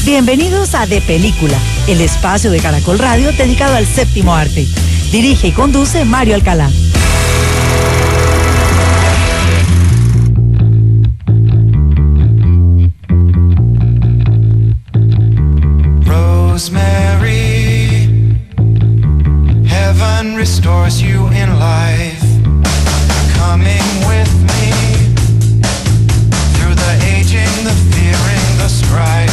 Bienvenidos a De Película, el espacio de Caracol Radio dedicado al séptimo arte. Dirige y conduce Mario Alcalá. Rosemary, heaven restores you in life. Coming with me through the aging, the fearing, the strife.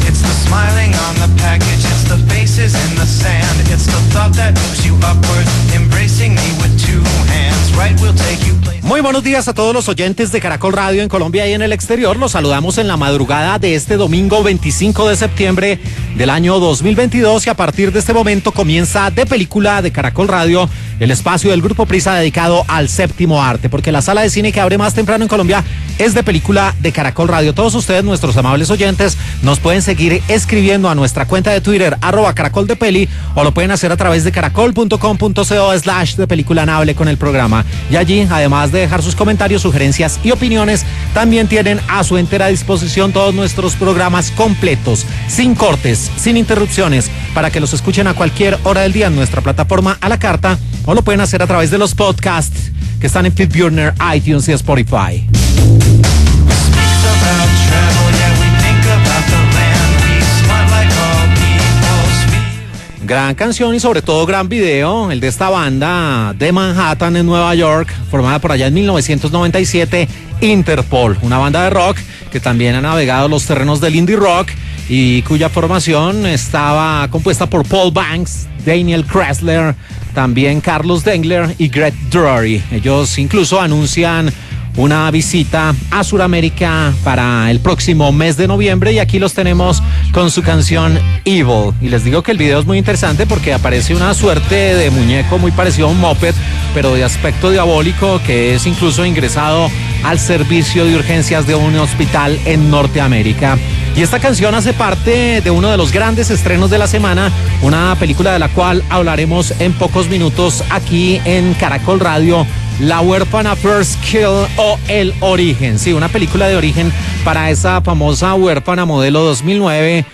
It's the smiling on the package, it's the faces in the sand. It's the thought that moves you upward, embracing me with two hands. Right, we'll take you places. Muy buenos días a todos los oyentes de Caracol Radio en Colombia y en el exterior. Los saludamos en la madrugada de este domingo 25 de septiembre del año 2022 y a partir de este momento comienza De Película de Caracol Radio, el espacio del Grupo Prisa dedicado al séptimo arte, porque la sala de cine que abre más temprano en Colombia es De Película de Caracol Radio. Todos ustedes, nuestros amables oyentes, nos pueden seguir escribiendo a nuestra cuenta de Twitter, @caracoldepeli, o lo pueden hacer a través de caracol.com.co/depeliculanable con el programa. Y allí, además de dejar sus comentarios, sugerencias y opiniones, también tienen a su entera disposición todos nuestros programas completos, sin cortes, sin interrupciones, para que los escuchen a cualquier hora del día en nuestra plataforma a la carta, o lo pueden hacer a través de los podcasts que están en FeedBurner, iTunes y Spotify. Gran canción y sobre todo gran video, el de esta banda de Manhattan en Nueva York, formada por allá en 1997, Interpol, una banda de rock que también ha navegado los terrenos del indie rock y cuya formación estaba compuesta por Paul Banks, Daniel Kressler, también Carlos Dengler y Greg Drury. Ellos incluso anuncian una visita a Sudamérica para el próximo mes de noviembre y aquí los tenemos con su canción Evil. Y les digo que el video es muy interesante porque aparece una suerte de muñeco muy parecido a un moped, pero de aspecto diabólico, que es incluso ingresado al servicio de urgencias de un hospital en Norteamérica. Y esta canción hace parte de uno de los grandes estrenos de la semana, una película de la cual hablaremos en pocos minutos aquí en Caracol Radio, La huérfana First Kill o El Origen. Sí, una película de origen para esa famosa huérfana modelo 2009,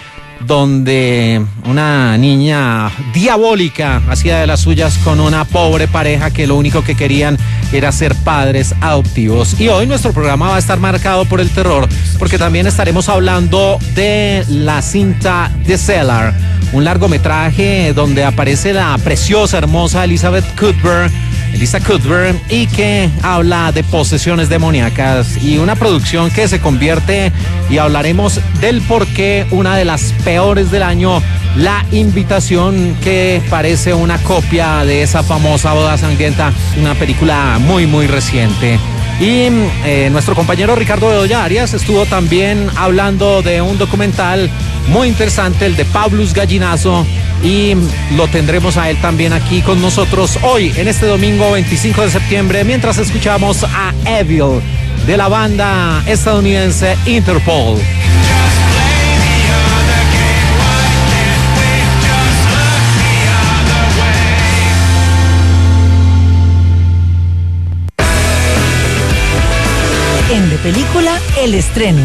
donde una niña diabólica hacía de las suyas con una pobre pareja que lo único que querían era ser padres adoptivos. Y hoy nuestro programa va a estar marcado por el terror, porque también estaremos hablando de la cinta The Cellar, un largometraje donde aparece la preciosa, hermosa Elisa Cuthbert, y que habla de posesiones demoníacas, y una producción que se convierte, y hablaremos del por qué, una de las peores del año, La Invitación, que parece una copia de esa famosa Boda Sangrienta, una película muy muy reciente. Y nuestro compañero Ricardo Bedoya Arias estuvo también hablando de un documental muy interesante, el de Pablus Gallinazo, y lo tendremos a él también aquí con nosotros hoy, en este domingo 25 de septiembre, mientras escuchamos a Evil, de la banda estadounidense Interpol. En De Película, el estreno.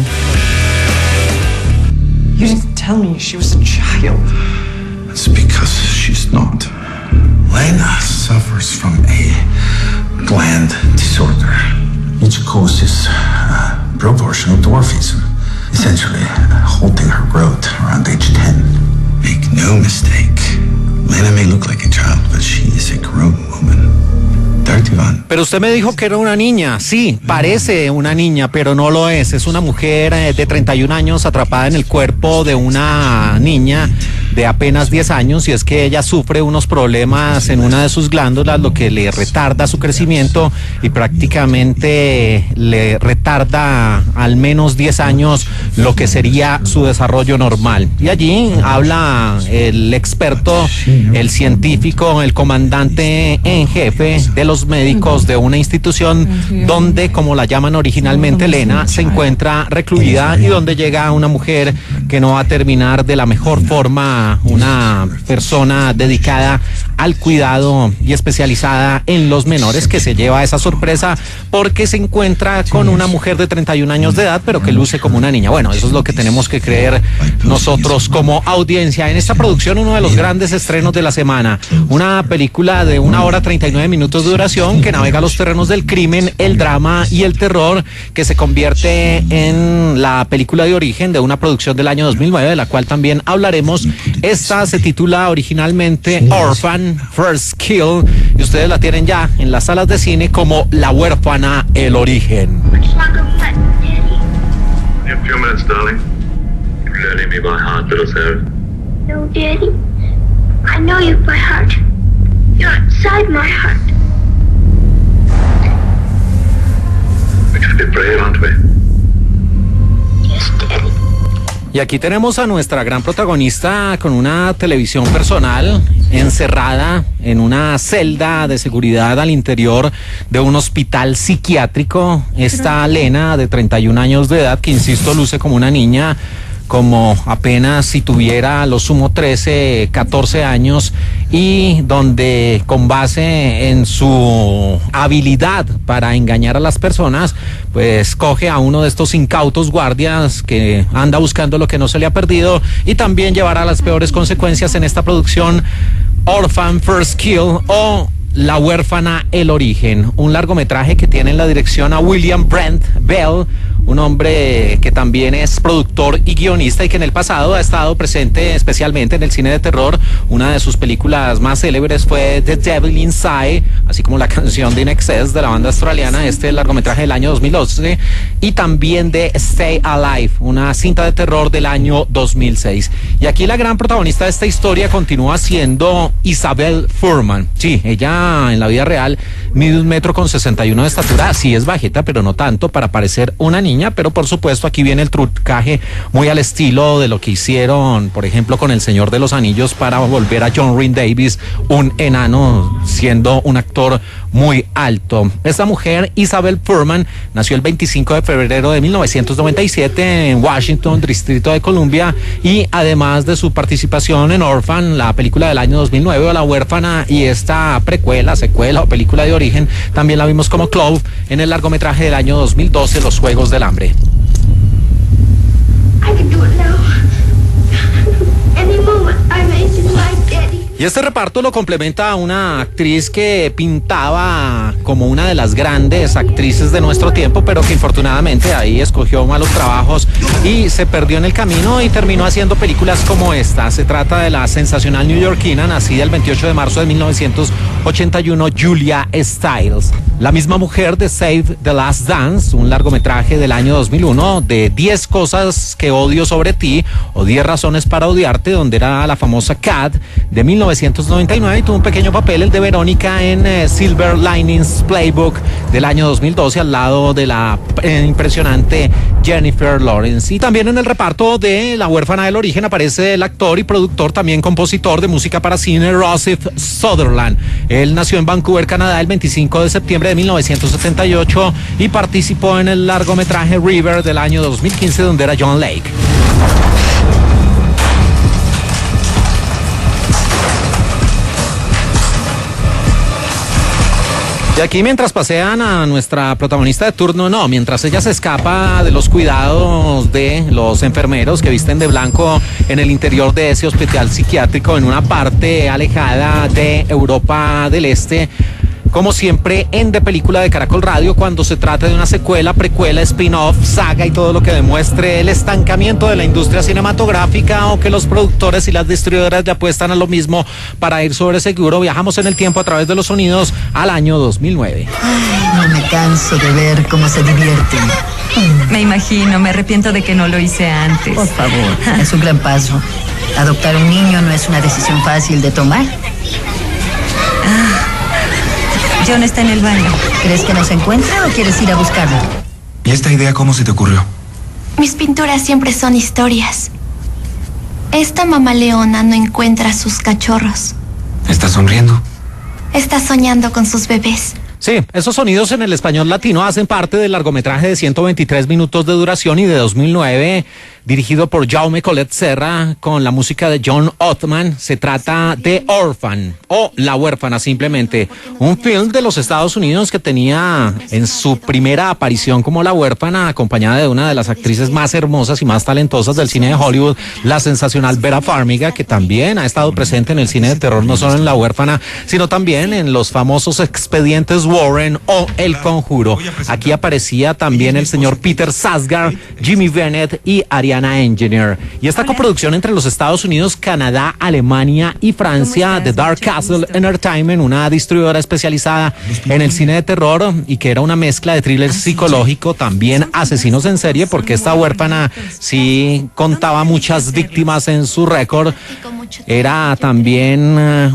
You didn't tell me she was a child. It's because she's not. Lena suffers from a gland disorder, which causes proportional dwarfism, essentially halting her growth around age 10. Make no mistake, Lena may look like a child, but she is a grown woman. Pero usted me dijo que era una niña. Sí, parece una niña, pero no lo es. Es una mujer de 31 años atrapada en el cuerpo de una niña de apenas 10 años, y es que ella sufre unos problemas en una de sus glándulas, lo que le retarda su crecimiento y prácticamente le retarda al menos 10 años lo que sería su desarrollo normal. Y allí habla el experto, el científico, el comandante en jefe de los médicos de una institución donde, como la llaman originalmente, Lena se encuentra recluida, y donde llega una mujer que no va a terminar de la mejor forma, una persona dedicada al cuidado y especializada en los menores, que se lleva esa sorpresa porque se encuentra con una mujer de 31 años de edad, pero que luce como una niña. Bueno, eso es lo que tenemos que creer nosotros como audiencia. En esta producción, uno de los grandes estrenos de la semana, una película de 1 hora 39 minutos de duración que navega los terrenos del crimen, el drama y el terror, que se convierte en la película de origen de una producción del año 2009, de la cual también hablaremos. Esta se titula originalmente Orphan First Kill y ustedes la tienen ya en las salas de cine como La huérfana, el origen. In a few minutes, darling. You're learning me by heart, little Sarah. No, Daddy. I know you by heart. You're inside my heart. We're going to be brave, aren't we? Yes, Daddy. Y aquí tenemos a nuestra gran protagonista con una televisión personal, encerrada en una celda de seguridad al interior de un hospital psiquiátrico. Esta Lena, de 31 años de edad, que insisto, luce como una niña, como apenas si tuviera a lo sumo 13, 14 años, y donde con base en su habilidad para engañar a las personas, pues coge a uno de estos incautos guardias que anda buscando lo que no se le ha perdido, y también llevará las peores consecuencias en esta producción Orphan First Kill o La huérfana, el origen, un largometraje que tiene en la dirección a William Brent Bell, un hombre que también es productor y guionista y que en el pasado ha estado presente especialmente en el cine de terror. Una de sus películas más célebres fue The Devil Inside, así como la canción de In Excess de la banda australiana, este largometraje del año 2012, y también de Stay Alive, una cinta de terror del año 2006. Y aquí la gran protagonista de esta historia continúa siendo Isabelle Fuhrman. Sí, ella en la vida real mide 1,61 m de estatura, sí es bajita, pero no tanto para parecer una niña, pero por supuesto aquí viene el trucaje muy al estilo de lo que hicieron, por ejemplo, con El Señor de los Anillos, para volver a John Rhys Davies un enano, siendo un actor muy alto. Esta mujer, Isabelle Fuhrman, nació el 25 de febrero de 1997 en Washington, Distrito de Columbia, y además de su participación en Orphan, la película del año 2009, o La huérfana, y esta precuela, secuela o película de origen, también la vimos como Clove en el largometraje del año 2012, Los Juegos del Hambre. I can do it now. Any moment I may do like Daddy. Y este reparto lo complementa a una actriz que pintaba como una de las grandes actrices de nuestro tiempo, pero que infortunadamente ahí escogió malos trabajos y se perdió en el camino y terminó haciendo películas como esta. Se trata de la sensacional neoyorquina, nacida el 28 de marzo de 1981, Julia Stiles. La misma mujer de Save the Last Dance, un largometraje del año 2001 de 10 cosas que odio sobre ti o 10 razones para odiarte, donde era la famosa Cat, de 1999, y tuvo un pequeño papel, el de Verónica, en Silver Linings Playbook del año 2012, al lado de la impresionante Jennifer Lawrence. Y también en el reparto de La huérfana, del origen aparece el actor y productor, también compositor de música para cine, Rossif Sutherland. Él nació en Vancouver, Canadá, el 25 de septiembre de 1978 y participó en el largometraje River del año 2015, donde era John Lake. Y aquí, mientras pasean a nuestra protagonista de turno, no, mientras ella se escapa de los cuidados de los enfermeros que visten de blanco en el interior de ese hospital psiquiátrico en una parte alejada de Europa del Este, como siempre en De Película de Caracol Radio, cuando se trata de una secuela, precuela, spin-off, saga y todo lo que demuestre el estancamiento de la industria cinematográfica, o que los productores y las distribuidoras le apuestan a lo mismo para ir sobre seguro, viajamos en el tiempo a través de los sonidos al año 2009. Ay, no me canso de ver cómo se divierten. Me imagino, me arrepiento de que no lo hice antes. Por favor, es un gran paso. Adoptar un niño no es una decisión fácil de tomar. John está en el baño. ¿Crees que nos encuentra o quieres ir a buscarlo? ¿Y esta idea cómo se te ocurrió? Mis pinturas siempre son historias. Esta mamá leona no encuentra a sus cachorros. ¿Estás sonriendo? Está soñando con sus bebés. Sí, esos sonidos en el español latino hacen parte del largometraje de 123 minutos de duración y de 2009 dirigido por Jaume Collet Serra, con la música de John Ottman. Se trata de Orphan, o La Huérfana simplemente, un film de los Estados Unidos que tenía en su primera aparición como La Huérfana, acompañada de una de las actrices más hermosas y más talentosas del cine de Hollywood, la sensacional Vera Farmiga, que también ha estado presente en el cine de terror, no solo en La Huérfana, sino también en los famosos Expedientes Warren o El Conjuro. Aquí aparecía también el señor Peter Sarsgaard, Jimmy Bennett y Ariana Engineer. Y esta coproducción entre los Estados Unidos, Canadá, Alemania y Francia, The Dark Castle Entertainment, una distribuidora especializada en el cine de terror y que era una mezcla de thriller psicológico, también asesinos en serie, porque esta huérfana sí contaba muchas víctimas en su récord. Era también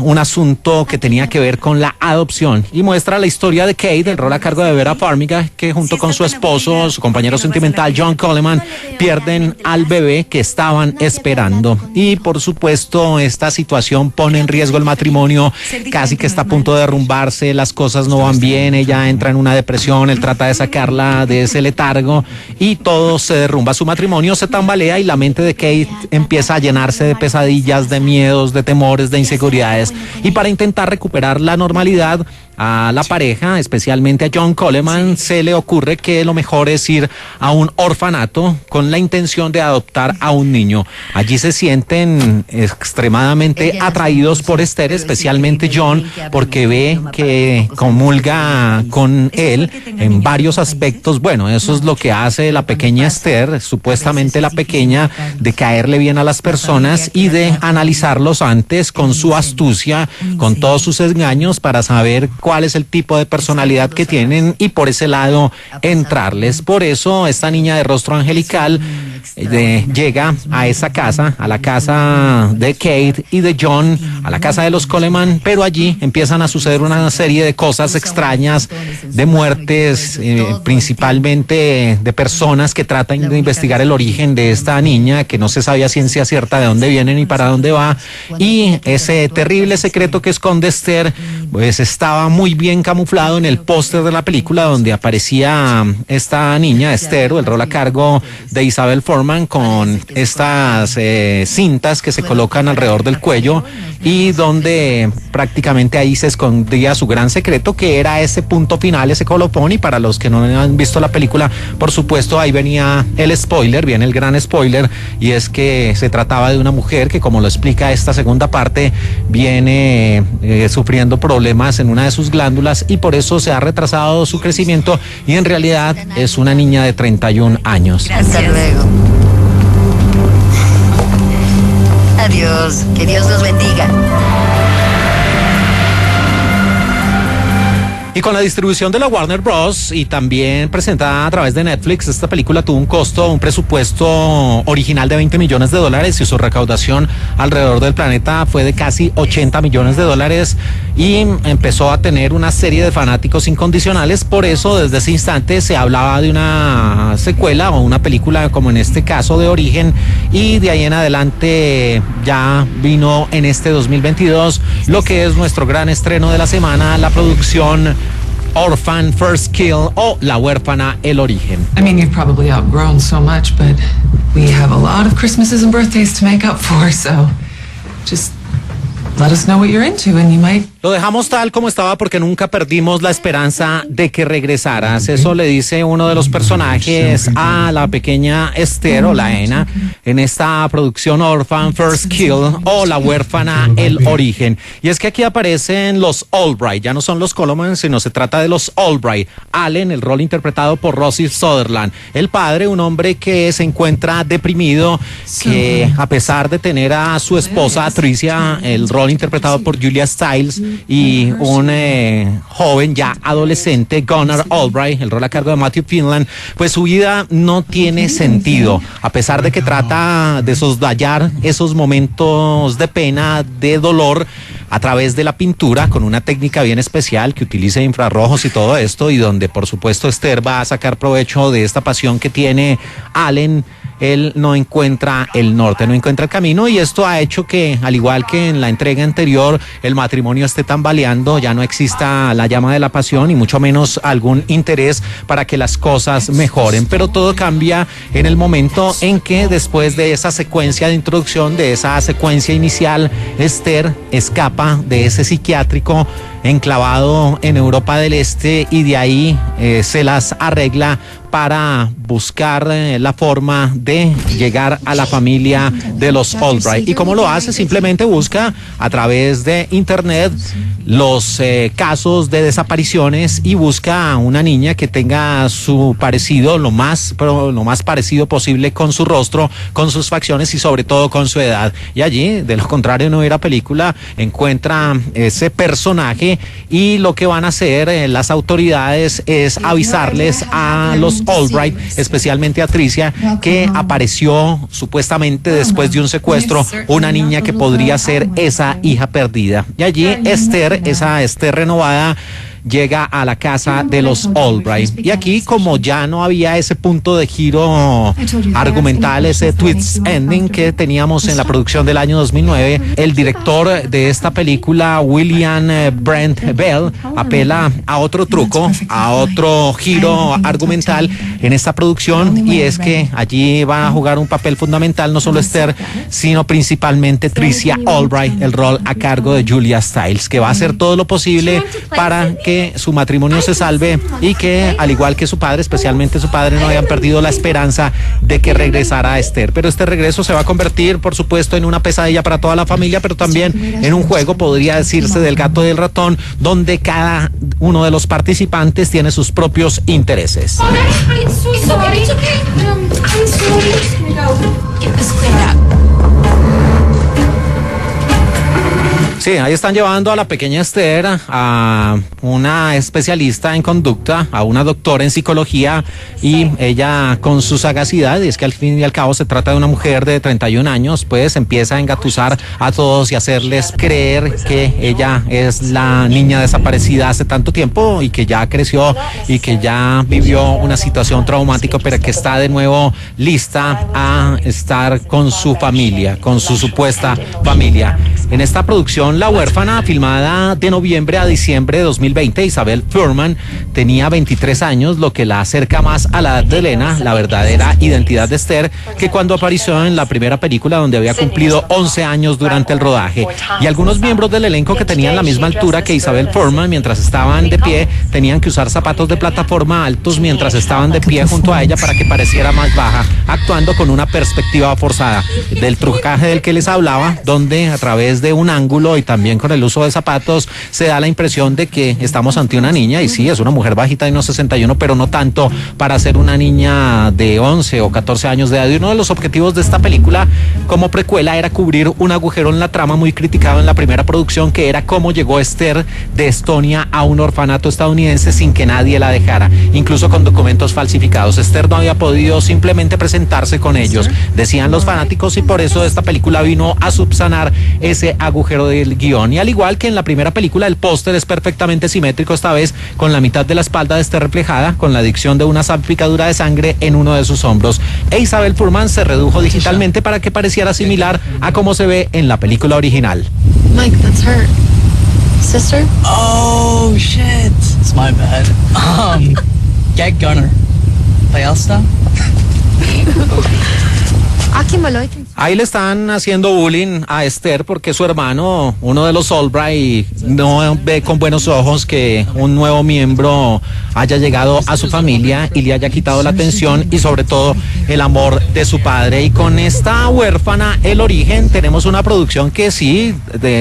un asunto que tenía que ver con la adopción y muestra la historia de Kate, el rol a cargo de Vera Farmiga, que junto con su esposo, su compañero sentimental John Coleman, pierden al bebé que estaban esperando. Y por supuesto esta situación pone en riesgo el matrimonio, casi que está a punto de derrumbarse, las cosas no van bien, ella entra en una depresión, él trata de sacarla de ese letargo y todo se derrumba. Su matrimonio se tambalea y la mente de Kate empieza a llenarse de pesadillas, de miedos, de temores, de inseguridades, y para intentar recuperar la normalidad a la pareja, especialmente a John Coleman, se le ocurre que lo mejor es ir a un orfanato con la intención de adoptar a un niño. Allí se sienten extremadamente atraídos por Esther, especialmente John, porque ve que comulga con él en varios aspectos. Bueno, eso es lo que hace la pequeña Esther, supuestamente la pequeña, de caerle bien a las personas y de analizarlos antes con su astucia, con todos sus engaños, para saber cuál es el tipo de personalidad que tienen y por ese lado entrarles. Por eso esta niña de rostro angelical llega a esa casa, a la casa de Kate y de John, a la casa de los Coleman, pero allí empiezan a suceder una serie de cosas extrañas, de muertes, principalmente de personas que tratan de investigar el origen de esta niña, que no se sabía ciencia cierta de dónde viene ni para dónde va, y ese terrible secreto que esconde Esther, pues estaba muy bien camuflado en el póster de la película, donde aparecía esta niña, Esther, o el rol a cargo de Isabel Forman, con estas cintas que se colocan alrededor del cuello y donde prácticamente ahí se escondía su gran secreto, que era ese punto final, ese colofón. Y para los que no han visto la película, por supuesto, ahí venía el spoiler, viene el gran spoiler, y es que se trataba de una mujer que, como lo explica esta segunda parte, viene sufriendo problemas en una de sus glándulas y por eso se ha retrasado su crecimiento, y en realidad es una niña de 31 años. Hasta luego. Adiós, que Dios los bendiga. Y con la distribución de la Warner Bros. Y también presentada a través de Netflix, esta película tuvo un presupuesto original de $20 millones y su recaudación alrededor del planeta fue de casi $80 millones, y empezó a tener una serie de fanáticos incondicionales. Por eso desde ese instante se hablaba de una secuela o una película, como en este caso, de origen, y de ahí en adelante ya vino en este 2022 lo que es nuestro gran estreno de la semana, la producción Orphan First Kill, o La Huérfana, el origen. I mean, you've probably outgrown so much, but we have a lot of Christmases and birthdays to make up for, so just let us know what you're into and you might... Lo dejamos tal como estaba porque nunca perdimos la esperanza de que regresaras. Eso le dice uno de los personajes a la pequeña Esther, o la Ena, en esta producción Orphan First Kill, o La Huérfana, el origen. Y es que aquí aparecen los Albright, ya no son los Coleman, sino se trata de los Albright. Allen, el rol interpretado por Rosie Sutherland. El padre, un hombre que se encuentra deprimido, que a pesar de tener a su esposa Tricia, el rol interpretado por Julia Stiles, y un joven ya adolescente, Gunnar Albright, el rol a cargo de Matthew Finland, pues su vida no tiene sentido, a pesar de que trata de soslayar esos momentos de pena, de dolor, a través de la pintura, con una técnica bien especial que utiliza infrarrojos y todo esto, y donde por supuesto Esther va a sacar provecho de esta pasión que tiene Allen él no encuentra el norte, no encuentra el camino, y esto ha hecho que, al igual que en la entrega anterior, el matrimonio esté tambaleando, ya no exista la llama de la pasión y mucho menos algún interés para que las cosas mejoren. Pero todo cambia en el momento en que, después de esa secuencia de introducción, de esa secuencia inicial, Esther escapa de ese psiquiátrico enclavado en Europa del Este y de ahí se las arregla para buscar la forma de llegar a la familia de los Albright. ¿Y cómo lo hace? Simplemente busca a través de internet los casos de desapariciones y busca a una niña que tenga su parecido, lo más parecido posible con su rostro, con sus facciones y sobre todo con su edad. Y allí, de lo contrario no hubiera película, encuentra ese personaje y lo que van a hacer las autoridades es avisarles a los Albright, especialmente a Tricia, que apareció supuestamente después de un secuestro una niña que podría ser esa hija perdida. Y allí Esther, esa Esther renovada, llega a la casa de los Albright. Y aquí, como ya no había ese punto de giro argumental, ese twist ending que teníamos en la producción del año 2009, el director de esta película, William Brent Bell, apela a otro truco, a otro giro argumental en esta producción, y es que allí va a jugar un papel fundamental no solo Esther, sino principalmente Tricia Albright, el rol a cargo de Julia Stiles, que va a hacer todo lo posible para que su matrimonio se salve y que, al igual que su padre, especialmente su padre, no hayan perdido la esperanza de que regresara a Esther. Pero este regreso se va a convertir, por supuesto, en una pesadilla para toda la familia, pero también en un juego, podría decirse, del gato y el ratón, donde cada uno de los participantes tiene sus propios intereses. Sí, ahí están llevando a la pequeña Esther a una especialista en conducta, a una doctora en psicología, y ella, con su sagacidad, y es que al fin y al cabo se trata de una mujer de 31 años, pues empieza a engatusar a todos y hacerles creer que ella es la niña desaparecida hace tanto tiempo y que ya creció y que ya vivió una situación traumática, pero que está de nuevo lista a estar con su familia, con su supuesta familia. En esta producción, La huérfana, filmada de noviembre a diciembre de 2020, Isabel Fuhrman tenía 23 años, lo que la acerca más a la edad de Elena, la verdadera identidad de Esther, que cuando apareció en la primera película, donde había cumplido 11 años durante el rodaje. Y algunos miembros del elenco que tenían la misma altura que Isabel Fuhrman, mientras estaban de pie, tenían que usar zapatos de plataforma altos mientras estaban de pie junto a ella para que pareciera más baja, actuando con una perspectiva forzada. Del trucaje del que les hablaba, donde a través de un ángulo y también con el uso de zapatos se da la impresión de que estamos ante una niña, y sí, es una mujer bajita de unos 61, pero no tanto para ser una niña de 11 o 14 años de edad. Y uno de los objetivos de esta película como precuela era cubrir un agujero en la trama muy criticado en la primera producción, que era cómo llegó Esther de Estonia a un orfanato estadounidense sin que nadie la dejara, incluso con documentos falsificados. Esther no había podido simplemente presentarse con ellos, decían los fanáticos, y por eso esta película vino a subsanar ese agujero del guión. Y al igual que en la primera película, el póster es perfectamente simétrico, esta vez con la mitad de la espalda de Esther reflejada, con la adicción de una salpicadura de sangre en uno de sus hombros. E Isabel Fuhrman se redujo digitalmente para que pareciera similar a como se ve en la película original. Mike, that's her sister. Oh shit, it's my bad. Get Gunner. Payasta. Ahí le están haciendo bullying a Esther porque su hermano, uno de los Albright, no ve con buenos ojos que un nuevo miembro haya llegado a su familia y le haya quitado la atención y sobre todo el amor de su padre. Y con esta huérfana, El origen, tenemos una producción que sí,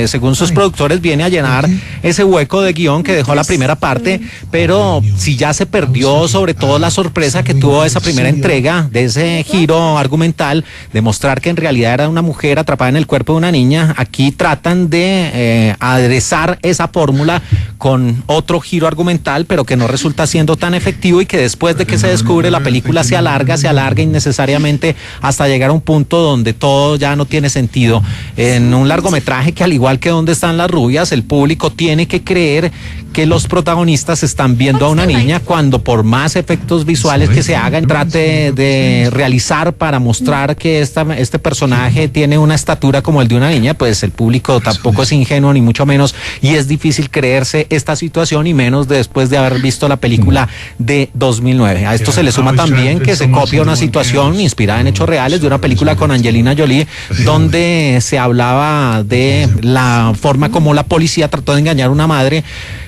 según sus productores, viene a llenar ese hueco de guión que dejó la primera parte, pero si ya se perdió sobre todo la sorpresa que tuvo esa primera entrega de ese giro argumental, demostrar que en realidad era una mujer atrapada en el cuerpo de una niña, aquí tratan de aderezar esa fórmula con otro giro argumental, pero que no resulta siendo tan efectivo y que después de que se descubre la película se alarga innecesariamente hasta llegar a un punto donde todo ya no tiene sentido. En un largometraje que, al igual que ¿Dónde están las rubias?, el público tiene que creer que los protagonistas están viendo a una niña, cuando por más efectos visuales que se hagan, trate de realizar para mostrar que este personaje tiene una estatura como el de una niña, pues el público tampoco es ingenuo ni mucho menos, y es difícil creerse esta situación, y menos después de haber visto la película de 2009. A esto se le suma también que se copia una situación inspirada en hechos reales de una película con Angelina Jolie, donde se hablaba de la forma como la policía trató de engañar a una madre,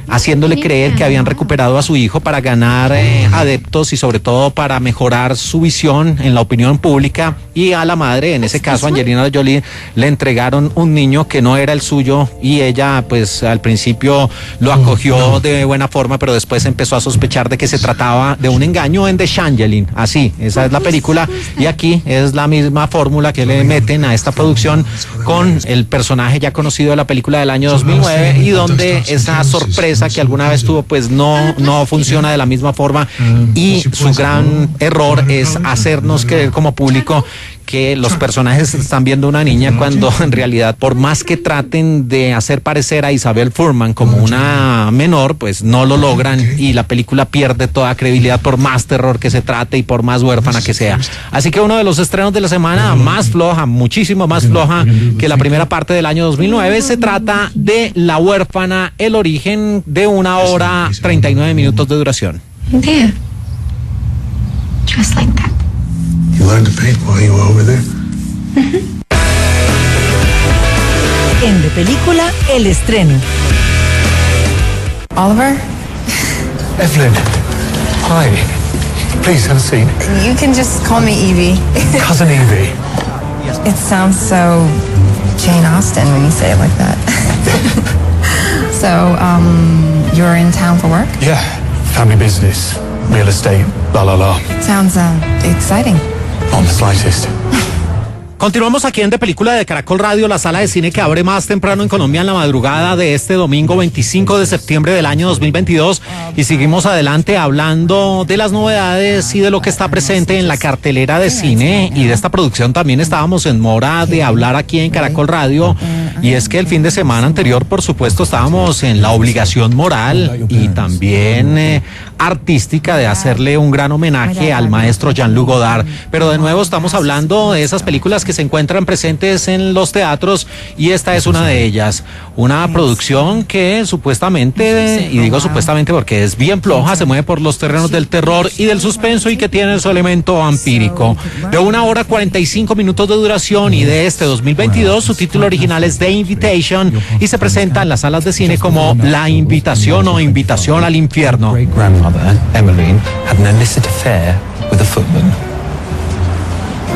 haciéndole creer que habían recuperado a su hijo para ganar adeptos y sobre todo para mejorar su visión en la opinión pública, y a la madre, en ese caso Angelina Jolie, le entregaron un niño que no era el suyo, y ella pues al principio lo acogió de buena forma, pero después empezó a sospechar de que se trataba de un engaño en The Changeling. Así, esa es la película, y aquí es la misma fórmula que le meten a esta producción con el personaje ya conocido de la película del año 2009, y donde esa sorpresa que alguna vez tuvo pues no funciona de la misma forma, y su gran error es hacernos creer como público que los personajes están viendo una niña, cuando en realidad, por más que traten de hacer parecer a Isabel Fuhrman como una menor, pues no lo logran, y la película pierde toda credibilidad por más terror que se trate y por más huérfana que sea. Así que uno de los estrenos de la semana más floja, muchísimo más floja que la primera parte del año 2009, se trata de La huérfana, el origen, de 1 hora 39 minutos de duración. Yeah. Just like that. You learned to paint while you were over there? En De Película, el estreno. Oliver? Evelyn, hi. Please have a seat. You can just call me Evie. Cousin Evie. It sounds so Jane Austen when you say it like that. So, you're in town for work? Yeah, family business, real estate, la la la. Sounds exciting. Not the slightest. Continuamos aquí en De Película de Caracol Radio, la sala de cine que abre más temprano en Colombia en la madrugada de este domingo 25 de septiembre del año 2022, y seguimos adelante hablando de las novedades y de lo que está presente en la cartelera de cine, y de esta producción también estábamos en mora de hablar aquí en Caracol Radio, y es que el fin de semana anterior, por supuesto, estábamos en la obligación moral y también artística de hacerle un gran homenaje al maestro Jean-Luc Godard, pero de nuevo estamos hablando de esas películas que se encuentran presentes en los teatros, y esta es una de ellas, una producción que supuestamente, y digo supuestamente porque es bien floja, se mueve por los terrenos del terror y del suspenso, y que tiene su elemento vampírico. De 1 hora 45 minutos de duración, y de este 2022, su título original es The Invitation, y se presenta en las salas de cine como La Invitación o Invitación al Infierno. Grandmother, Emmeline, had an illicit affair with a footman.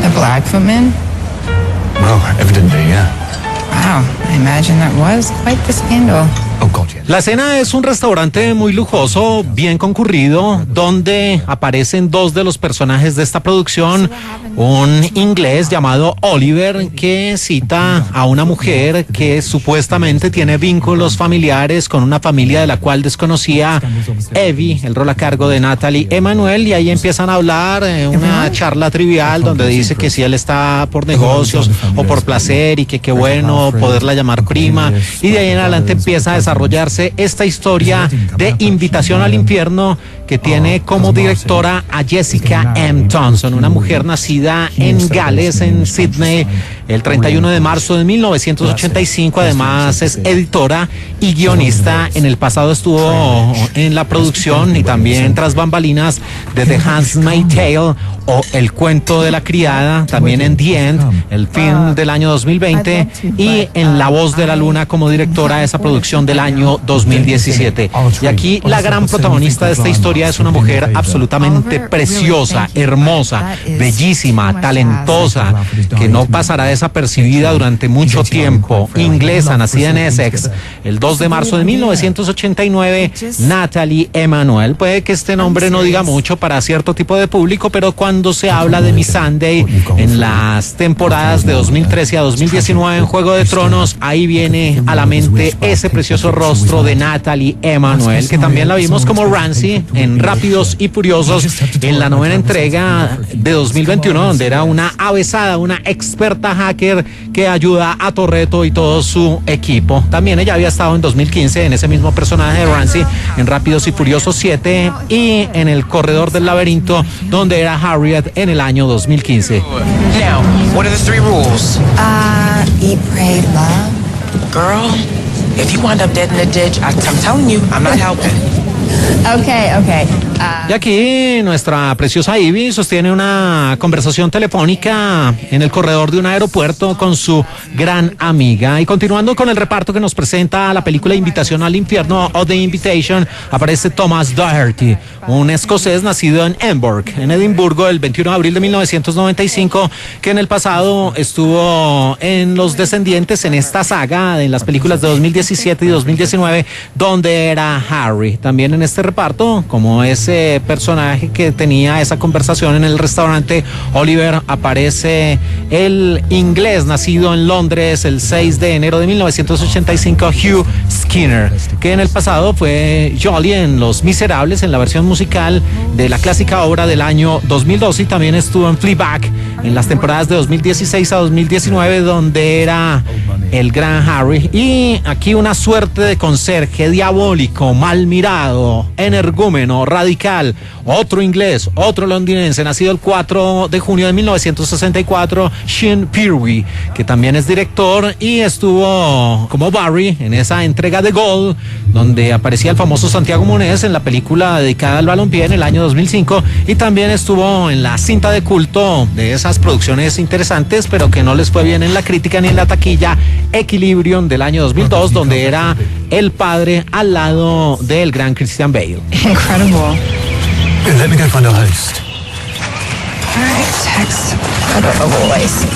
A black footman? Well, evidently, yeah. Wow, I imagine that was quite the scandal. Oh, God, yes. La escena es un restaurante muy lujoso, bien concurrido, donde aparecen 2 de los personajes de esta producción, un inglés llamado Oliver, que cita a una mujer que supuestamente tiene vínculos familiares con una familia de la cual desconocía, Evie, el rol a cargo de Natalie Emanuel, y ahí empiezan a hablar, una charla trivial donde dice que si él está por negocios o por placer, y que qué bueno poderla llamar prima, y de ahí en adelante empieza a desarrollarse esta historia de Invitación al Infierno, que tiene como directora a Jessica M. Thompson, una mujer nacida en Gales, en Sydney, el 31 de marzo de 1985. Además es editora y guionista. En el pasado estuvo en la producción y también tras bambalinas de The Handmaid's Tale o El cuento de la criada, también en The End, el film del año 2020, y en La voz de la luna como directora de esa producción del año 2017. Y aquí la gran protagonista de esta historia Julia es una mujer absolutamente preciosa, hermosa, bellísima, talentosa, que no pasará desapercibida durante mucho tiempo, inglesa, nacida en Essex, el 2 de marzo de 1989, Nathalie Emmanuel. Puede que este nombre no diga mucho para cierto tipo de público, pero cuando se habla de Missandei en las temporadas de 2013 a 2019 en Juego de Tronos, ahí viene a la mente ese precioso rostro de Nathalie Emmanuel, que también la vimos como Ramsay en Rápidos y Furiosos en la 9ª entrega de 2021, donde era una avesada, una experta hacker que ayuda a Toretto y todo su equipo. También ella había estado en 2015 en ese mismo personaje de Ramsay en Rápidos y Furiosos 7 y en El Corredor del Laberinto, donde era Harriet en el año 2015. Now, what are the 3 rules? Eat, pray, love. Girl, if you wind up dead in the ditch, I'm telling you, I'm not helping. Okay. Y aquí nuestra preciosa Ivy sostiene una conversación telefónica en el corredor de un aeropuerto con su gran amiga. Y continuando con el reparto que nos presenta la película Invitación al Infierno o The Invitation, aparece Thomas Doherty, un escocés nacido en Edimburgo, el 21 de abril de 1995, que en el pasado estuvo en Los Descendientes, en esta saga, en las películas de 2017 y 2019, donde era Harry. También en este reparto, como ese personaje que tenía esa conversación en el restaurante Oliver, aparece el inglés nacido en Londres el 6 de enero de 1985, Hugh Skinner, que en el pasado fue Jolly en Los Miserables, en la versión musical de la clásica obra del año 2002, y también estuvo en Fleabag en las temporadas de 2016 a 2019, donde era el gran Harry. Y aquí una suerte de conserje diabólico, mal mirado, energúmeno, radical, otro inglés, otro londinense, nacido el 4 de junio de 1964, Sean Pirwy, que también es director y estuvo como Barry en esa entrega de Gol, donde aparecía el famoso Santiago Monés en la película dedicada al balompié en el año 2005, y también estuvo en la cinta de culto de esas producciones interesantes, pero que no les fue bien en la crítica ni en la taquilla, Equilibrium del año 2002, donde era el padre al lado del gran Christian Bale. Incredible. Let me go find our host. All right, text. I don't know voice.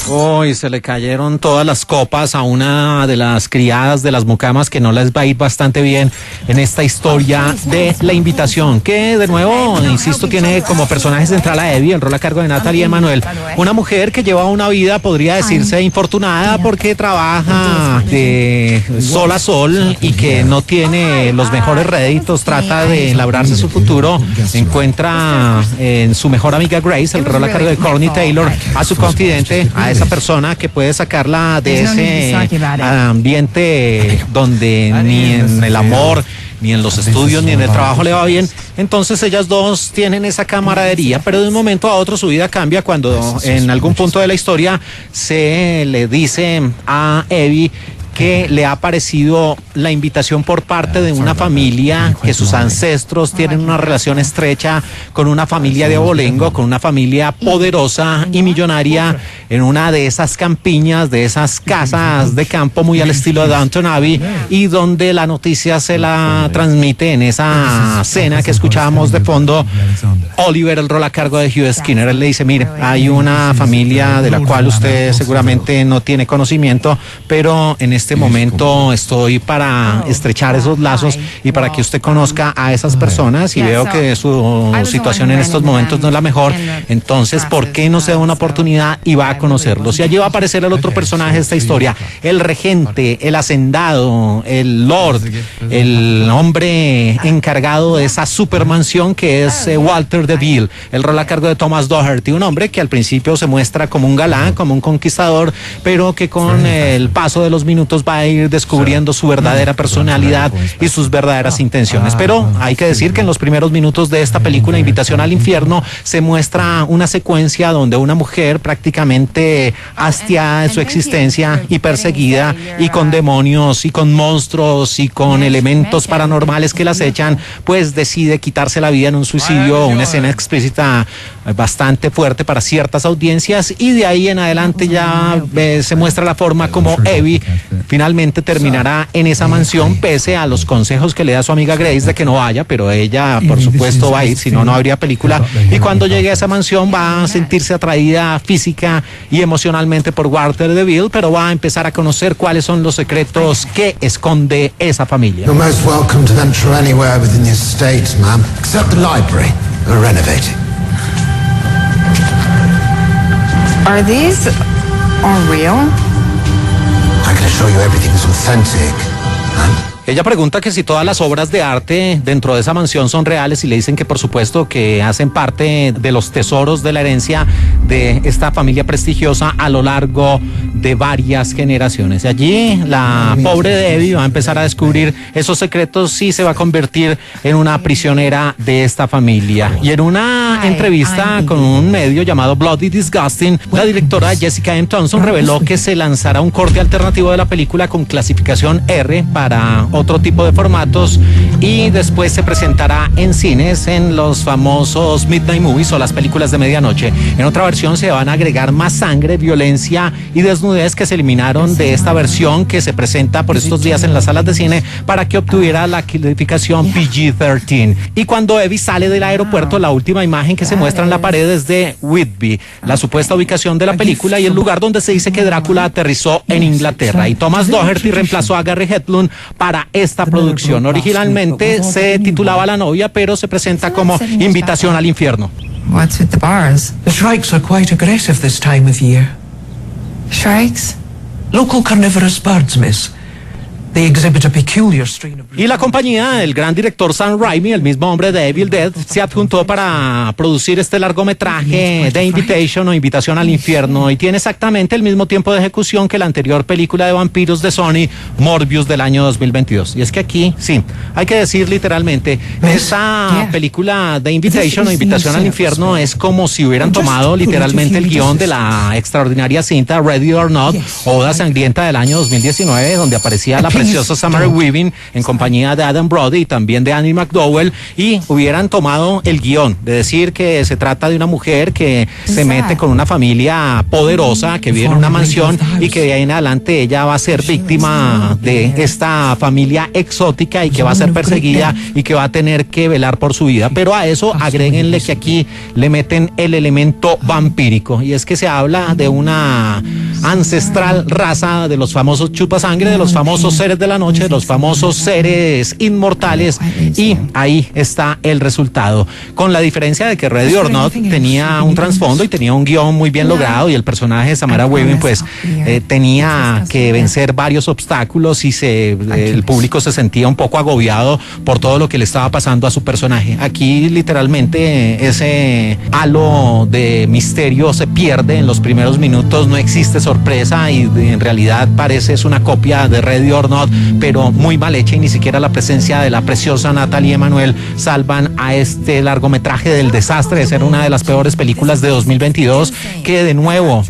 Uy, se le cayeron todas las copas a una de las criadas de las mucamas, que no les va a ir bastante bien en esta historia de La Invitación, que de nuevo, insisto, tiene como personaje central a Evie, el rol a cargo de Nathalie Emmanuel, una mujer que lleva una vida, podría decirse, infortunada, porque trabaja de sol a sol y que no tiene los mejores réditos, trata de labrarse su futuro, encuentra en su mejor amiga Grace, el rol a cargo de Courtney Taylor, a su confidente, a esa persona que puede sacarla de ese ambiente donde ni en el amor, ni en los estudios, ni en el trabajo le va bien. Entonces ellas dos tienen esa camaradería, pero de un momento a otro su vida cambia cuando en algún punto de la historia se le dice a Evie que le ha aparecido la invitación por parte de una familia, que sus ancestros tienen una relación estrecha con una familia de abolengo, con una familia poderosa y millonaria en una de esas campiñas, de esas casas de campo muy al estilo de Downton Abbey, y donde la noticia se la transmite en esa cena que escuchábamos de fondo Oliver, el rol a cargo de Hugh Skinner. Él le dice: mire, hay una familia de la cual usted seguramente no tiene conocimiento, pero en este momento estoy para estrechar esos lazos y para que usted conozca a esas personas, y veo que su situación en estos momentos no es la mejor, entonces ¿por qué no se da una oportunidad y va a conocerlos? Y allí va a aparecer el otro personaje de esta historia, el regente, el hacendado, el lord, el hombre encargado de esa supermansión que es Walter Deville, el rol a cargo de Thomas Doherty, un hombre que al principio se muestra como un galán, como un conquistador, pero que con el paso de los minutos va a ir descubriendo su verdadera personalidad y sus verdaderas intenciones. Pero hay que decir que en los primeros minutos de esta película Invitación al Infierno se muestra una secuencia donde una mujer prácticamente hastiada de su existencia y perseguida y con demonios y con monstruos y con elementos paranormales que la acechan, pues decide quitarse la vida en un suicidio, una escena explícita bastante fuerte para ciertas audiencias, y de ahí en adelante ya se muestra la forma como Evie finalmente terminará en esa mansión pese a los consejos que le da su amiga Grace de que no vaya, pero ella por supuesto va a ir, si no, no habría película. Y cuando llegue a esa mansión va a sentirse atraída física y emocionalmente por Walter DeVille, pero va a empezar a conocer cuáles son los secretos que esconde esa familia. You're most welcome to venture anywhere within the estate, ma'am, except the library. We're renovating. Are these all real? I can assure you everything is authentic, ma'am. Ella pregunta que si todas las obras de arte dentro de esa mansión son reales y le dicen que por supuesto que hacen parte de los tesoros de la herencia de esta familia prestigiosa a lo largo de varias generaciones. Y allí la pobre Debbie va a empezar a descubrir esos secretos y se va a convertir en una prisionera de esta familia. Y en una entrevista con un medio llamado Bloody Disgusting, la directora Jessica M. Thompson reveló que se lanzará un corte alternativo de la película con clasificación R para otro tipo de formatos y después se presentará en cines en los famosos Midnight Movies o las películas de medianoche. En otra versión se van a agregar más sangre, violencia y desnudez que se eliminaron de esta versión que se presenta por estos días en las salas de cine para que obtuviera la calificación PG-13. Y cuando Evie sale del aeropuerto, la última imagen que se muestra en la pared es de Whitby, la supuesta ubicación de la película y el lugar donde se dice que Drácula aterrizó en Inglaterra. Y Thomas Doherty reemplazó a Gary Hedlund para esta producción. Originalmente se titulaba La novia, pero se presenta como Invitación al infierno. What's with the bars? The shrikes are quite aggressive this time of year. Shrikes? Local carnivorous birds, miss. They exhibit a peculiar strain of... Y la compañía, el gran director Sam Raimi, el mismo hombre de Evil Dead, se adjuntó para producir este largometraje The Invitation o Invitación al Infierno y tiene exactamente el mismo tiempo de ejecución que la anterior película de vampiros de Sony, Morbius, del año 2022. Y es que aquí, sí, hay que decir literalmente, esta película The Invitation o Invitación al Infierno es como si hubieran tomado literalmente el guión de la extraordinaria cinta Ready or Not, Oda Sangrienta del año 2019, donde aparecía la preciosa Samara Weaving en compañía de Adam Brody y también de Annie McDowell, y hubieran tomado el guión de decir que se trata de una mujer que se mete con una familia poderosa que vive en una mansión y que de ahí en adelante ella va a ser víctima de esta familia exótica y que va a ser perseguida y que va a tener que velar por su vida. Pero a eso agréguenle que aquí le meten el elemento vampírico, y es que se habla de una ancestral raza de los famosos chupasangre, de los famosos seres de la noche, de los famosos seres inmortales, y ahí está el resultado, con la diferencia de que Ready or Not tenía un trasfondo y tenía un guión muy bien logrado, y el personaje de Samara Weaving pues tenía que vencer varios obstáculos y el público se sentía un poco agobiado por todo lo que le estaba pasando a su personaje. Aquí literalmente ese halo de misterio se pierde en los primeros minutos, no existe sorpresa y en realidad parece es una copia de Ready or Not, pero muy mal hecha, y ni siquiera la presencia de la preciosa Natalie Emmanuel salvan a este largometraje del desastre de ser una de las peores películas de 2022, que de nuevo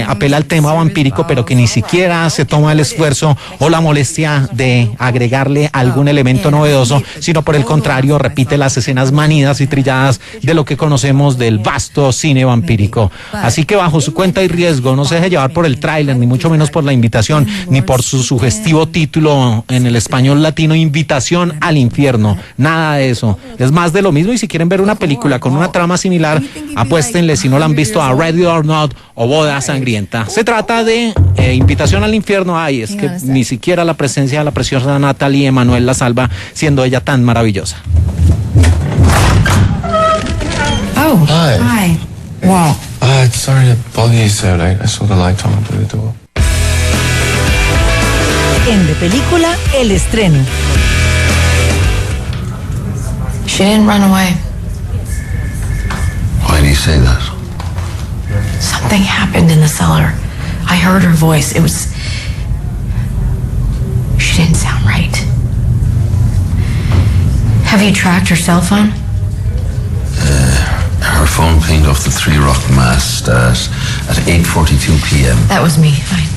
apela al tema vampírico, pero que ni siquiera se toma el esfuerzo o la molestia de agregarle algún elemento novedoso, sino por el contrario repite las escenas manidas y trilladas de lo que conocemos del vasto cine vampírico. Así que bajo su cuenta y riesgo, no se deje llevar por el tráiler, ni mucho menos por la invitación, ni por su sugestivo título en el español latino, Invitación al Infierno. Nada de eso. Es más de lo mismo, y si quieren ver una película con una trama similar, apuéstenle, si no la han visto, a Ready or Not o Boda Sangrienta. Se trata de Invitación al Infierno. Ay, es que ni siquiera la presencia de la preciosa Natalie Emmanuel la salva, siendo ella tan maravillosa. Oh, hi. Wow. Sorry to bother you so late. I saw the light on through the door. En De Película, el estreno. She didn't run away. Why do you say that? Something happened in the cellar. I heard her voice. She didn't sound right. Have you tracked her cell phone? Her phone pinged off the 3 Rock mast at 8:42 p.m. That was me. Fine.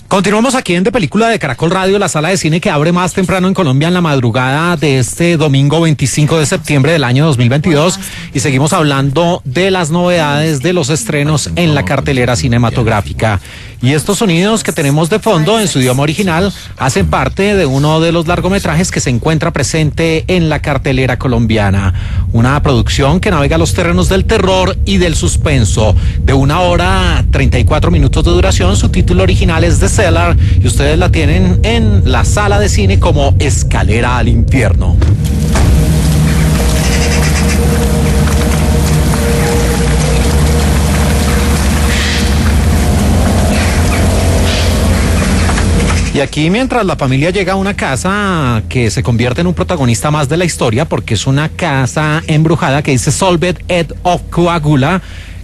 Continuamos aquí en De Película de Caracol Radio, la sala de cine que abre más temprano en Colombia en la madrugada de este domingo 25 de septiembre del año 2022 y seguimos hablando de las novedades de los estrenos en la cartelera cinematográfica. Y estos sonidos que tenemos de fondo en su idioma original hacen parte de uno de los largometrajes que se encuentra presente en la cartelera colombiana. Una producción que navega los terrenos del terror y del suspenso. De 1 hora 34 minutos de duración, su título original es The Cellar y ustedes la tienen en la sala de cine como Escalera al Infierno. Y aquí, mientras la familia llega a una casa que se convierte en un protagonista más de la historia, porque es una casa embrujada que dice Solved et of Coagula,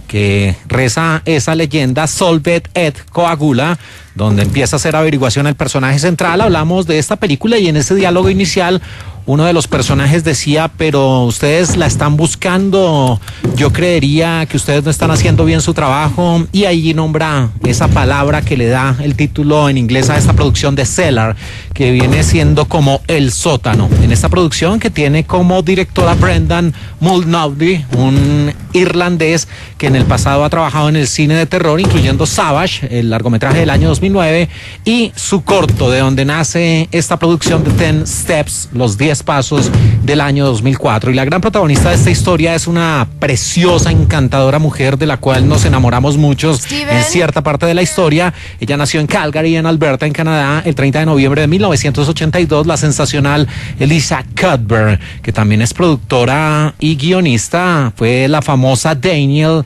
que reza esa leyenda Solved et Coagula, donde empieza a hacer averiguación el personaje central. Hablamos de esta película y en ese diálogo inicial uno de los personajes decía, pero ustedes la están buscando, yo creería que ustedes no están haciendo bien su trabajo, y ahí nombra esa palabra que le da el título en inglés a esta producción de Cellar, que viene siendo como el sótano. En esta producción que tiene como directora Brendan Mulnowdy, un irlandés que en el pasado ha trabajado en el cine de terror, incluyendo Savage, el largometraje del año 2009, y su corto, de donde nace esta producción de 10 Steps, los 10 pasos del año 2004. Y la gran protagonista de esta historia es una preciosa, encantadora mujer de la cual nos enamoramos muchos en cierta parte de la historia. Ella nació en Calgary, en Alberta, en Canadá, el 30 de noviembre de 1982. La sensacional Elisa Cuthbert, que también es productora y guionista, fue la famosa Daniel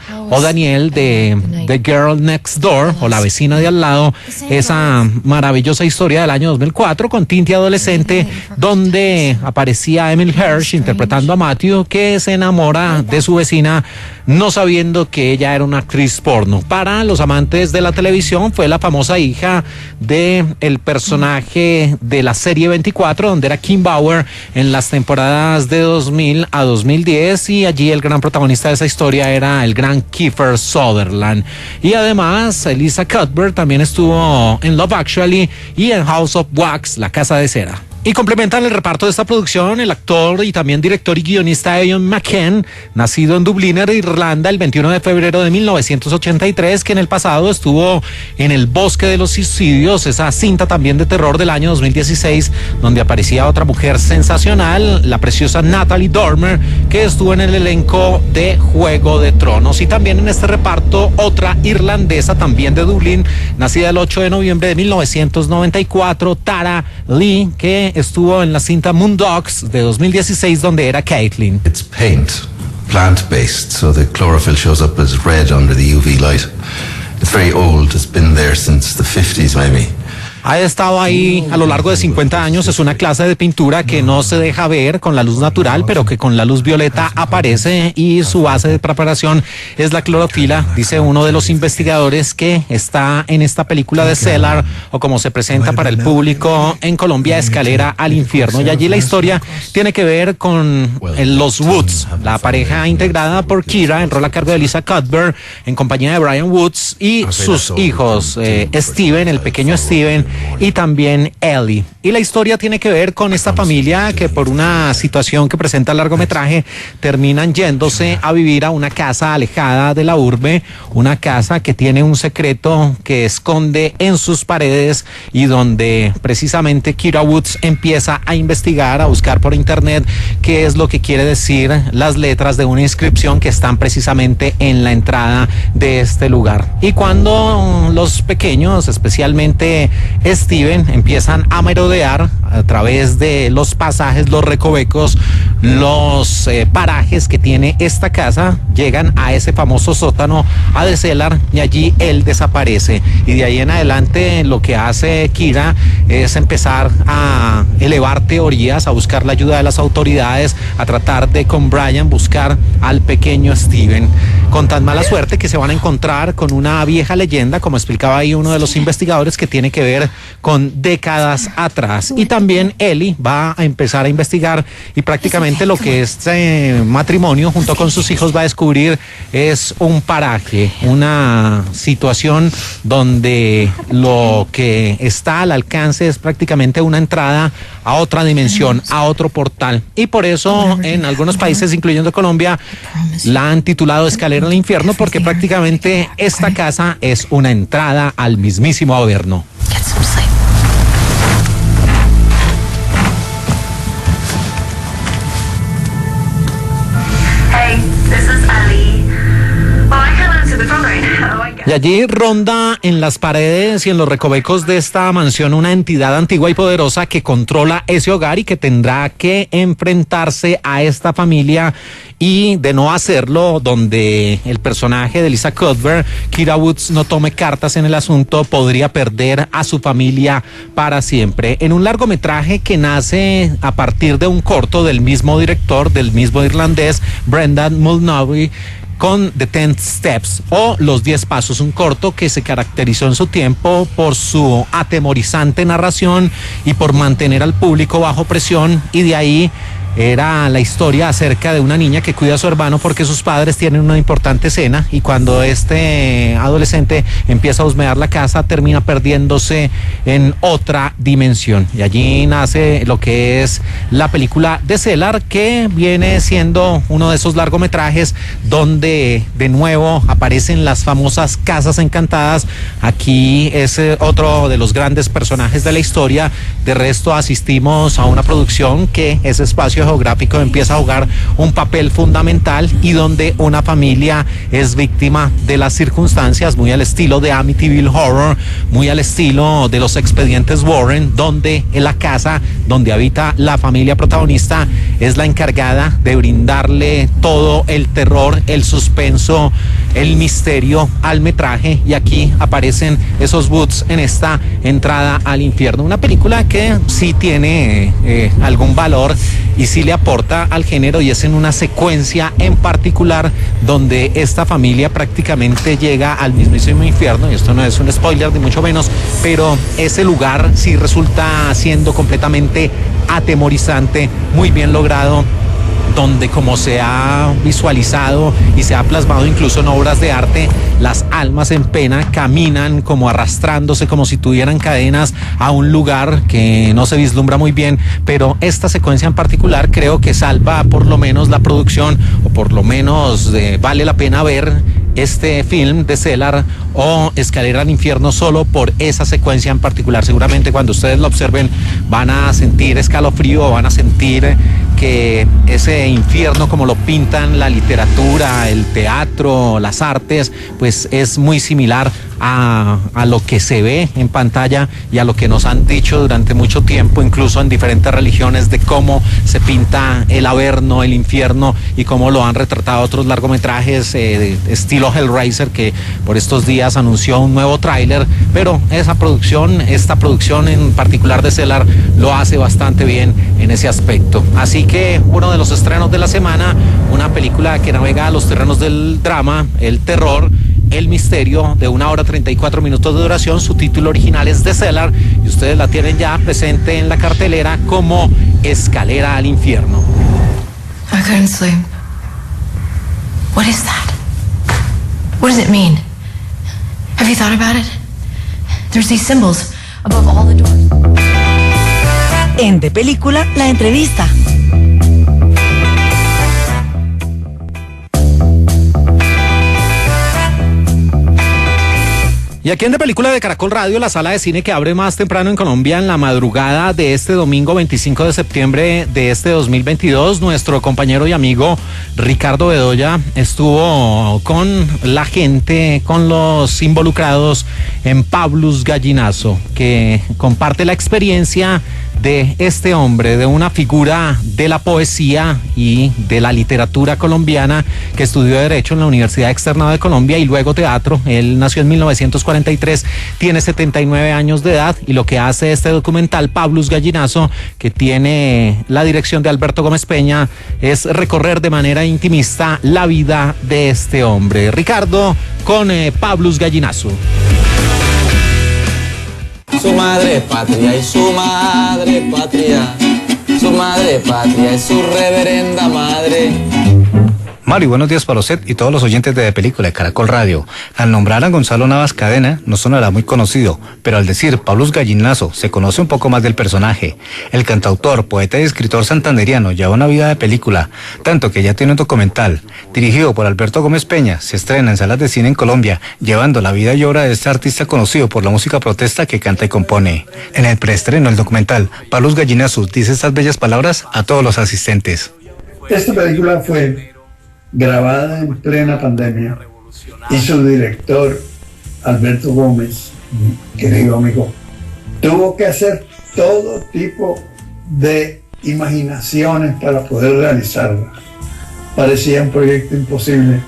de The Girl Next Door, o La vecina de al lado, esa maravillosa historia del año 2004 con tinte adolescente, donde aparecía Emily Hirsch interpretando a Matthew, que se enamora de su vecina no sabiendo que ella era una actriz porno. Para los amantes de la televisión, fue la famosa hija de el personaje de la serie 24, donde era Kim Bauer en las temporadas de 2000 a 2010, y allí el gran protagonista de esa historia era el gran Kiefer Sutherland. Y además Elisa Cuthbert también estuvo en Love Actually y en House of Wax, La Casa de Cera. Y complementan el reparto de esta producción el actor y también director y guionista Ian McKellen, nacido en Dublín, Irlanda, el 21 de febrero de 1983, que en el pasado estuvo en El Bosque de los Suicidios, esa cinta también de terror del año 2016, donde aparecía otra mujer sensacional, la preciosa Natalie Dormer, que estuvo en el elenco de Juego de Tronos. Y también en este reparto otra irlandesa, también de Dublín, nacida el 8 de noviembre de 1994, Tara Lee, que estuvo en la cinta Moondogs de 2016, donde era Caitlin. It's paint, plant-based, so the chlorophyll shows up as red under the UV light. It's very old, it's been there since the 50s maybe. Ha estado ahí a lo largo de 50 años, es una clase de pintura que no se deja ver con la luz natural, pero que con la luz violeta aparece, y su base de preparación es la clorofila, dice uno de los investigadores que está en esta película de Cellar, o como se presenta para el público en Colombia, Escalera al Infierno. Y allí la historia tiene que ver con los Woods, la pareja integrada por Kira, el rol a cargo de Elisa Cuthbert, en compañía de Brian Woods, y sus hijos, Steven, el pequeño Steven, y también Ellie. Y la historia tiene que ver con esta familia que, por una situación que presenta el largometraje, terminan yéndose a vivir a una casa alejada de la urbe, una casa que tiene un secreto que esconde en sus paredes, y donde precisamente Kira Woods empieza a investigar, a buscar por internet qué es lo que quiere decir las letras de una inscripción que están precisamente en la entrada de este lugar. Y cuando los pequeños, especialmente Steven, empiezan a merodear a través de los pasajes, los recovecos, los parajes que tiene esta casa, llegan a ese famoso sótano, a The Cellar, y allí él desaparece. Y de ahí en adelante lo que hace Kira es empezar a elevar teorías, a buscar la ayuda de las autoridades, a tratar de, con Brian, buscar al pequeño Steven, con tan mala suerte que se van a encontrar con una vieja leyenda, como explicaba ahí uno de los investigadores, que tiene que ver con décadas atrás. Y también también Ellie va a empezar a investigar y prácticamente lo que este matrimonio junto con sus hijos va a descubrir es un paraje, una situación donde lo que está al alcance es prácticamente una entrada a otra dimensión, a otro portal. Y por eso en algunos países, incluyendo Colombia, la han titulado Escalera al Infierno, porque prácticamente esta casa es una entrada al mismísimo Averno. Y allí ronda en las paredes y en los recovecos de esta mansión una entidad antigua y poderosa que controla ese hogar y que tendrá que enfrentarse a esta familia, y de no hacerlo, donde el personaje de Lisa Cuthbert, Kira Woods, no tome cartas en el asunto, podría perder a su familia para siempre. En un largometraje que nace a partir de un corto del mismo director, del mismo irlandés, Brendan Mulroney, con The 10 Steps o Los 10 Pasos, un corto que se caracterizó en su tiempo por su atemorizante narración y por mantener al público bajo presión, y de ahí era la historia acerca de una niña que cuida a su hermano porque sus padres tienen una importante cena, y cuando este adolescente empieza a husmear la casa termina perdiéndose en otra dimensión. Y allí nace lo que es la película de Cellar, que viene siendo uno de esos largometrajes donde de nuevo aparecen las famosas casas encantadas. Aquí es otro de los grandes personajes de la historia. De resto, asistimos a una producción que ese espacio geográfico empieza a jugar un papel fundamental, y donde una familia es víctima de las circunstancias, muy al estilo de Amityville Horror, muy al estilo de los expedientes Warren, donde en la casa donde habita la familia protagonista es la encargada de brindarle todo el terror, el suspenso, el misterio al metraje. Y aquí aparecen esos Woods en esta entrada al infierno, una película que sí tiene algún valor y sí le aporta al género, y es en una secuencia en particular donde esta familia prácticamente llega al mismísimo infierno, y esto no es un spoiler ni mucho menos, pero ese lugar sí resulta siendo completamente atemorizante, muy bien logrado, donde, como se ha visualizado y se ha plasmado incluso en obras de arte, las almas en pena caminan como arrastrándose, como si tuvieran cadenas, a un lugar que no se vislumbra muy bien, pero esta secuencia en particular creo que salva por lo menos la producción, o por lo menos vale la pena ver este film de Cellar o Escalera al Infierno solo por esa secuencia en particular. Seguramente cuando ustedes lo observen van a sentir escalofrío, van a sentir que ese infierno, como lo pintan la literatura, el teatro, las artes, pues es muy similar a lo que se ve en pantalla y a lo que nos han dicho durante mucho tiempo, incluso en diferentes religiones, de cómo se pinta el Averno, el infierno, y cómo lo han retratado otros largometrajes de estilo Hellraiser, que por estos días anunció un nuevo tráiler. Pero esta producción en particular de Cellar lo hace bastante bien en ese aspecto. Así que uno de los estrenos de la semana, una película que navega a los terrenos del drama, el terror, el misterio, de 1 hora 34 minutos de duración. Su título original es The Cellar, y ustedes la tienen ya presente en la cartelera como Escalera al Infierno. I couldn't sleep. What is that? What does it mean? Have you thought about it? There's these symbols above all the doors. En De Película, la entrevista. Y aquí en De Película de Caracol Radio, la sala de cine que abre más temprano en Colombia, en la madrugada de este domingo 25 de septiembre de este 2022, nuestro compañero y amigo Ricardo Bedoya estuvo con la gente, con los involucrados en Pablos Gallinazo, que comparte la experiencia de este hombre, de una figura de la poesía y de la literatura colombiana, que estudió Derecho en la Universidad Externado de Colombia y luego teatro. Él nació en 1943, tiene 79 años de edad, y lo que hace este documental, Pablos Gallinazo, que tiene la dirección de Alberto Gómez Peña, es recorrer de manera intimista la vida de este hombre. Ricardo con Pablos Gallinazo. su madre patria y su madre patria, su madre patria es su reverenda madre. Mari, buenos días para usted y todos los oyentes de Película de Caracol Radio. Al nombrar a Gonzalo Navas Cadena no sonará muy conocido, pero al decir Pablus Gallinazo se conoce un poco más del personaje. El cantautor, poeta y escritor santanderiano lleva una vida de película, tanto que ya tiene un documental. Dirigido por Alberto Gómez Peña, se estrena en salas de cine en Colombia, llevando la vida y obra de este artista conocido por la música protesta que canta y compone. En el preestreno del documental, Pablus Gallinazo dice estas bellas palabras a todos los asistentes. Esta película fue grabada en plena pandemia y su director, Alberto Gómez, querido amigo, tuvo que hacer todo tipo de imaginaciones para poder realizarla. Parecía un proyecto imposible.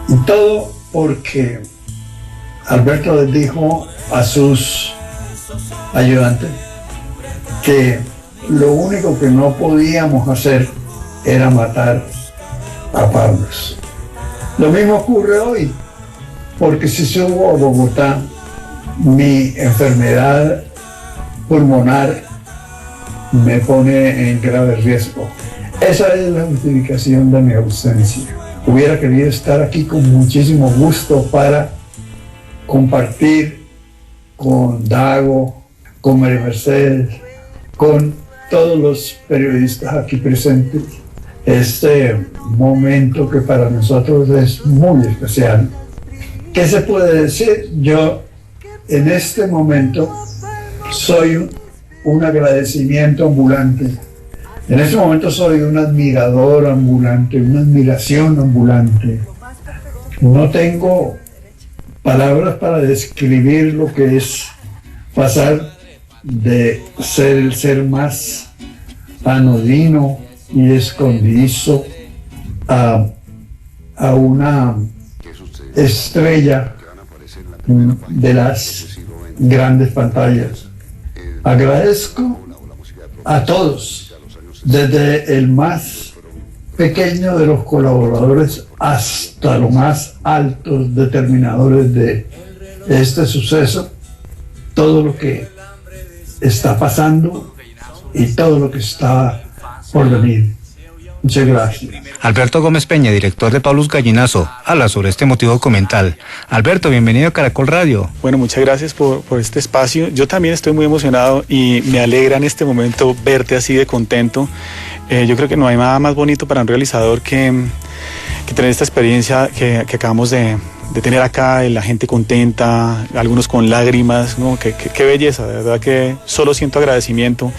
Y todo porque Alberto les dijo a sus ayudantes que lo único que no podíamos hacer era matar a Pablos. Lo mismo ocurre hoy, porque si subo a Bogotá, mi enfermedad pulmonar me pone en grave riesgo. Esa es la justificación de mi ausencia. Hubiera querido estar aquí con muchísimo gusto para compartir con Dago, con María Mercedes, con todos los periodistas aquí presentes, este momento que para nosotros es muy especial. ¿Qué se puede decir? Yo en este momento soy un agradecimiento ambulante. En este momento soy un admirador ambulante, una admiración ambulante. No tengo palabras para describir lo que es pasar de ser el ser más anodino y escondidizo a una estrella de las grandes pantallas. Agradezco a todos, desde el más pequeño de los colaboradores hasta los más altos determinadores de este suceso, todo lo que está pasando y todo lo que está por venir. Muchas gracias. Alberto Gómez Peña, director de Pablus Gallinazo, habla sobre este emotivo documental. Alberto, bienvenido a Caracol Radio. Bueno, muchas gracias por este espacio. Yo también estoy muy emocionado y me alegra en este momento verte así de contento. Yo creo que no hay nada más bonito para un realizador que tener esta experiencia que acabamos de tener acá, la gente contenta, algunos con lágrimas, ¿no? Qué belleza, de verdad que solo siento agradecimiento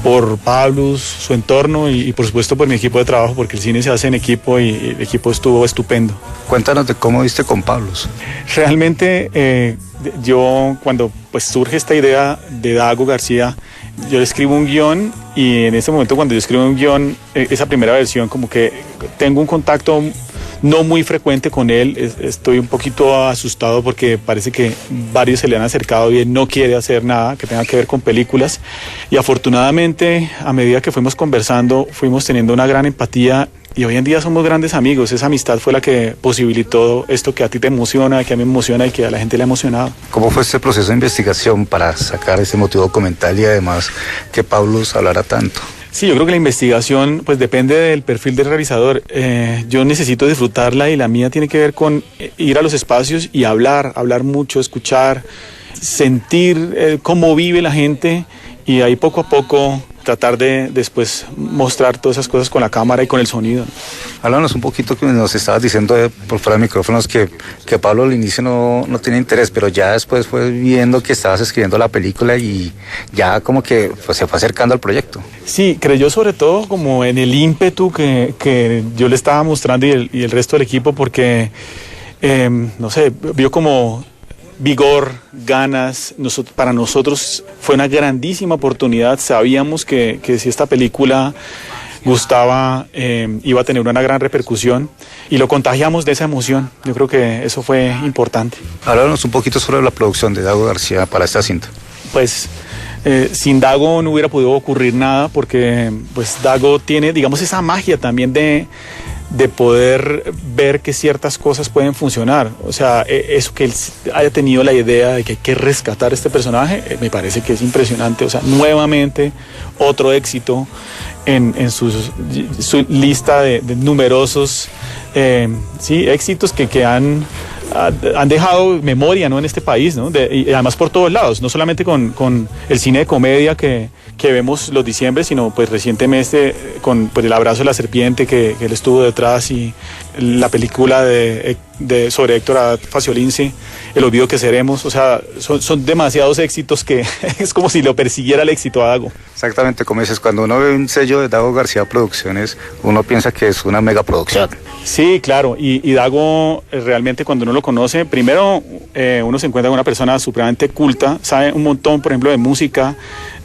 por Pablus, su entorno y por supuesto por mi equipo de trabajo, porque el cine se hace en equipo y el equipo estuvo estupendo. Cuéntanos de cómo viste con Pablus. Realmente yo cuando pues surge esta idea de Dago García, yo le escribo un guión y en ese momento cuando yo escribo un guión, esa primera versión como que tengo un contacto no muy frecuente con él, estoy un poquito asustado porque parece que varios se le han acercado y él no quiere hacer nada que tenga que ver con películas y afortunadamente a medida que fuimos conversando fuimos teniendo una gran empatía y hoy en día somos grandes amigos. Esa amistad fue la que posibilitó esto que a ti te emociona, que a mí me emociona y que a la gente le ha emocionado. ¿Cómo fue este proceso de investigación para sacar ese motivo documental y además que Pablus hablara tanto? Sí, yo creo que la investigación pues depende del perfil del realizador. Yo necesito disfrutarla y la mía tiene que ver con ir a los espacios y hablar mucho, escuchar, sentir cómo vive la gente y ahí poco a poco tratar de después mostrar todas esas cosas con la cámara y con el sonido. Háblanos un poquito, que nos estabas diciendo por fuera de micrófonos que Pablo al inicio no tenía interés, pero ya después fue viendo que estabas escribiendo la película y ya como que pues, se fue acercando al proyecto. Sí, creyó sobre todo como en el ímpetu que yo le estaba mostrando y el resto del equipo porque, no sé, vio como vigor, ganas. Para nosotros fue una grandísima oportunidad. Sabíamos que si esta película gustaba, iba a tener una gran repercusión y lo contagiamos de esa emoción. Yo creo que eso fue importante. Háblanos un poquito sobre la producción de Dago García para esta cinta. Pues sin Dago no hubiera podido ocurrir nada porque pues Dago tiene, digamos, esa magia también de de poder ver que ciertas cosas pueden funcionar. O sea, eso que él haya tenido la idea de que hay que rescatar este personaje, me parece que es impresionante. O sea, nuevamente otro éxito en su lista de numerosos éxitos que han dejado memoria, ¿no?, en este país, ¿no? Y además por todos lados, no solamente con el cine de comedia que vemos los diciembres, sino pues recientemente con pues, El abrazo de la serpiente que él estuvo detrás, y la película sobre Héctor Faciolince, El olvido que seremos. O sea, son demasiados éxitos que es como si lo persiguiera el éxito a Dago. Exactamente, como dices, cuando uno ve un sello de Dago García Producciones, uno piensa que es una megaproducción. Sí, claro, y Dago realmente cuando uno lo conoce, primero uno se encuentra con una persona supremamente culta, sabe un montón, por ejemplo, de música,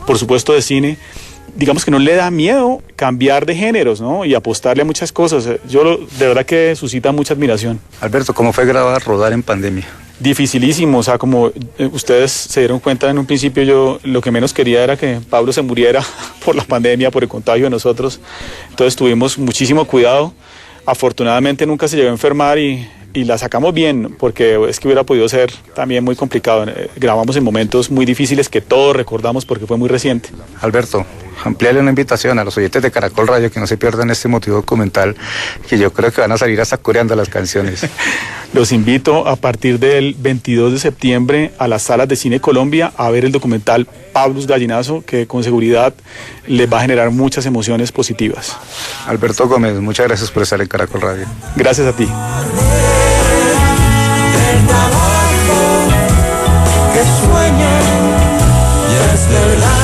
por supuesto de cine. Digamos que no le da miedo cambiar de géneros, ¿no?, y apostarle a muchas cosas. De verdad que suscita mucha admiración. Alberto, ¿cómo fue rodar en pandemia? Dificilísimo, o sea, como ustedes se dieron cuenta en un principio, yo lo que menos quería era que Pablo se muriera por la pandemia, por el contagio de nosotros. Entonces tuvimos muchísimo cuidado. Afortunadamente nunca se llegó a enfermar y la sacamos bien, porque es que hubiera podido ser también muy complicado. Grabamos en momentos muy difíciles que todos recordamos porque fue muy reciente. Alberto, amplíale una invitación a los oyentes de Caracol Radio que no se pierdan este motivo documental, que yo creo que van a salir hasta coreando las canciones. Los invito a partir del 22 de septiembre a las salas de Cine Colombia a ver el documental Pablos Gallinazo, que con seguridad les va a generar muchas emociones positivas. Alberto Gómez, muchas gracias por estar en Caracol Radio. Gracias a ti. Que sueña y es verdad.